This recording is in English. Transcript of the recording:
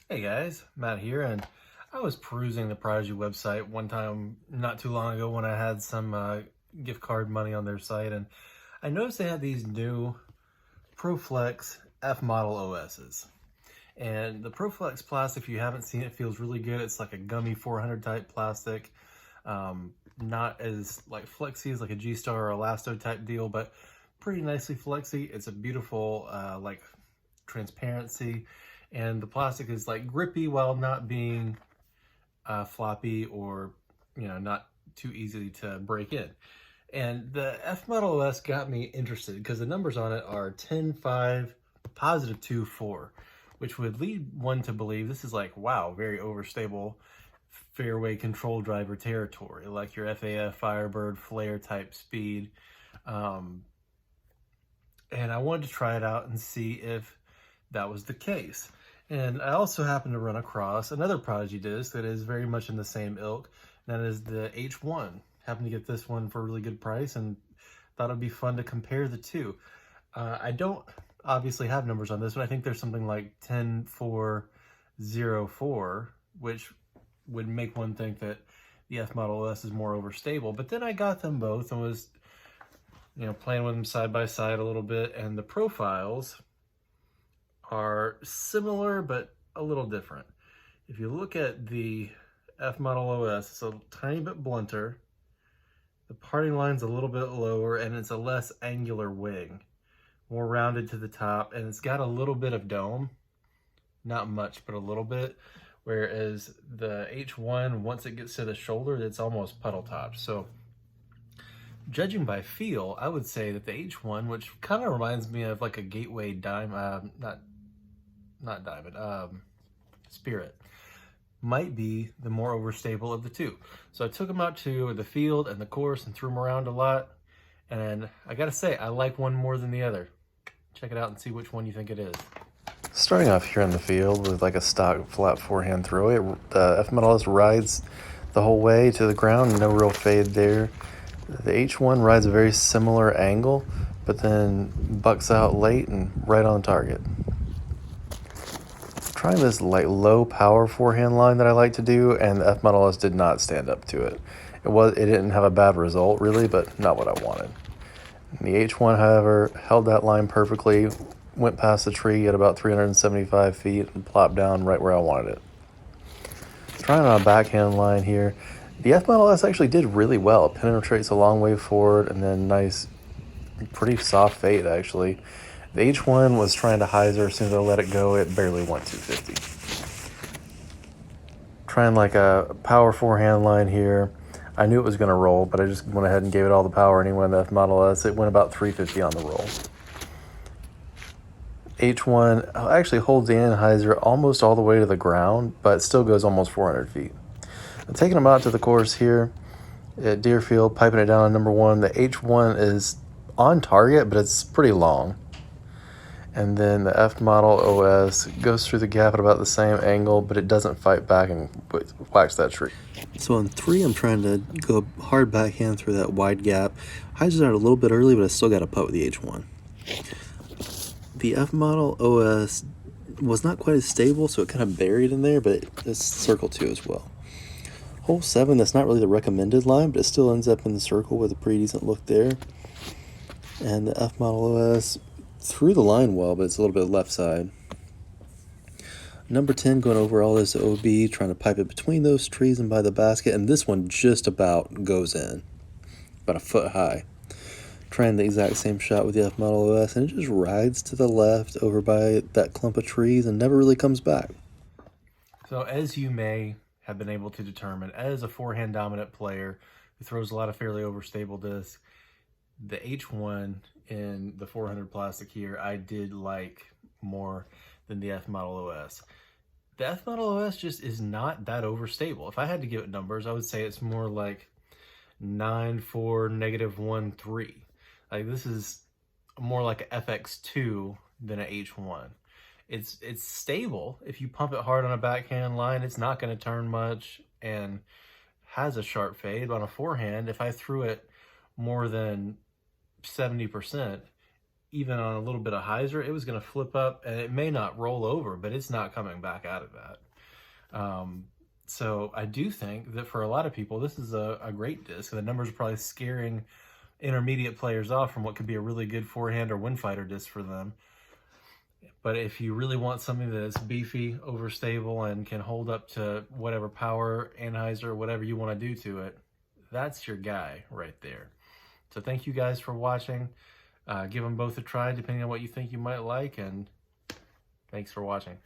Hey guys, Matt here, and I was perusing the Prodigy website one time not too long ago when I had some gift card money on their site, and I noticed they had these new ProFlex F model OSs. And the ProFlex plastic, if you haven't seen it, feels really good. It's like a gummy 400 type plastic, not as like flexy as like a G-Star or Elasto type deal, but pretty nicely flexy. It's a beautiful like transparency, and the plastic is like grippy while not being floppy or not too easy to break in. And the F Model OS got me interested because the numbers on it are 10, 5, positive 2, 4, which would lead one to believe this is like, wow, very overstable fairway control driver territory, like your FAF, Firebird, Flare type speed. And I wanted to try it out and see if that was the case. And I also happened to run across another Prodigy disc that is very much in the same ilk, and that is the H1. Happened to get this one for a really good price and thought it'd be fun to compare the two. I don't obviously have numbers on this, but I think there's something like 10.404, which would make one think that the F Model S is more overstable. But then I got them both and was playing with them side by side a little bit, and the profiles are similar but a little different. If you look at the F Model OS, it's a tiny bit blunter, the parting line's a little bit lower, and it's a less angular wing, more rounded to the top, and it's got a little bit of dome, not much but a little bit, whereas the H1, once it gets to the shoulder, it's almost puddle topped. So judging by feel, I would say that the H1, which kind of reminds me of like a Gateway Diamond, not Diamond, Spirit, might be the more overstable of the two. So I took them out to the field and the course and threw them around a lot. And I gotta say, I like one more than the other. Check it out and see which one you think it is. Starting off here in the field with like a stock flat forehand throw, the F Model S rides the whole way to the ground, no real fade there. The H1 rides a very similar angle, but then bucks out late and right on target. Trying this like low power forehand line that I like to do, and the F Model S did not stand up to it. It didn't have a bad result really, but not what I wanted. And the H1, however, held that line perfectly, went past the tree at about 375 feet and plopped down right where I wanted it. Trying on a backhand line here, the F Model S actually did really well. It penetrates a long way forward and then nice, pretty soft fade actually. The H1 was trying to hyzer. As soon as I let it go, it barely went 250. Trying like a power forehand line here. I knew it was going to roll, but I just went ahead and gave it all the power anyway in the F Model S. It went about 350 on the roll. H1 actually holds the anhyzer almost all the way to the ground, but still goes almost 400 feet. I'm taking them out to the course here at Deerfield, piping it down on number one. The H1 is on target, but it's pretty long. And then the F Model OS goes through the gap at about the same angle, but it doesn't fight back and whacks that tree. So on 3, I'm trying to go hard backhand through that wide gap. Hyzers out a little bit early, but I still got a putt with the H1. The F Model OS was not quite as stable, so it kind of buried in there, but it's circle 2 as well. Hole 7, that's not really the recommended line, but it still ends up in the circle with a pretty decent look there. And the F Model OS through the line well, but it's a little bit left side. Number 10 going over all this OB, trying to pipe it between those trees and by the basket, and this one just about goes in, about a foot high. Trying the exact same shot with the F Model OS, and it just rides to the left over by that clump of trees and never really comes back. So as you may have been able to determine, as a forehand dominant player who throws a lot of fairly overstable discs, the H1 in the 400 plastic here, I did like more than the F Model OS. The F Model OS just is not that overstable. If I had to give it numbers, I would say it's more like 9.4, -1.3. Like this is more like a FX2 than a H1. It's stable. If you pump it hard on a backhand line, it's not going to turn much and has a sharp fade. On a forehand, if I threw it more than 70%, even on a little bit of hyzer, it was going to flip up, and it may not roll over, but it's not coming back out of that. So I do think that for a lot of people, this is a great disc. The numbers are probably scaring intermediate players off from what could be a really good forehand or wind fighter disc for them. But if you really want something that's beefy, overstable, and can hold up to whatever power, anhyzer, whatever you want to do to it, that's your guy right there. So thank you guys for watching. Give them both a try depending on what you think you might like, and thanks for watching.